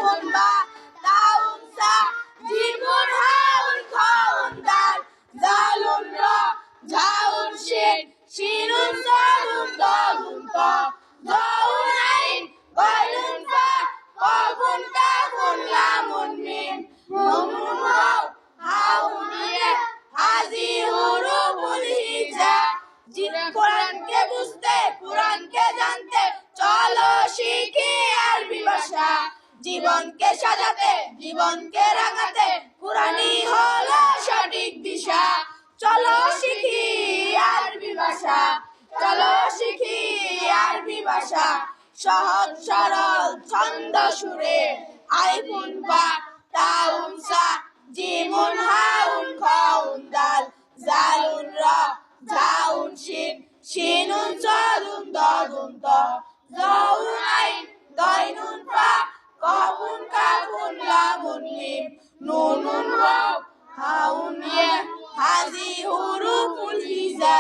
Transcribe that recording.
hun ba taun sa jimun haun khaun dal zalun ra jaun shin shinun salun dalun ta zaun ain gainun fa qafun kafun lamun mim numun waw haun ye hazi huruful hija কোরআনকে বুঝতে কোরআনকে জানতে চলো শিখি আরবি ভাষা জীবনকে সাজাতে জীবনকে রাঙাতে কোরআনই হলো সঠিক দিশা চলো শিখি আরবি ভাষা চলো শিখি আরবি ভাষা সহজ সরল ছন্দ সুরে আইফুন বা তাউন সা জিমুন হাউন খাউন দাল জালুন রা zaun shin shinun sadun dadun ta zaun ain gainun fa qafun kafun lamun mim nunun waw haun ya hazi huruful hiza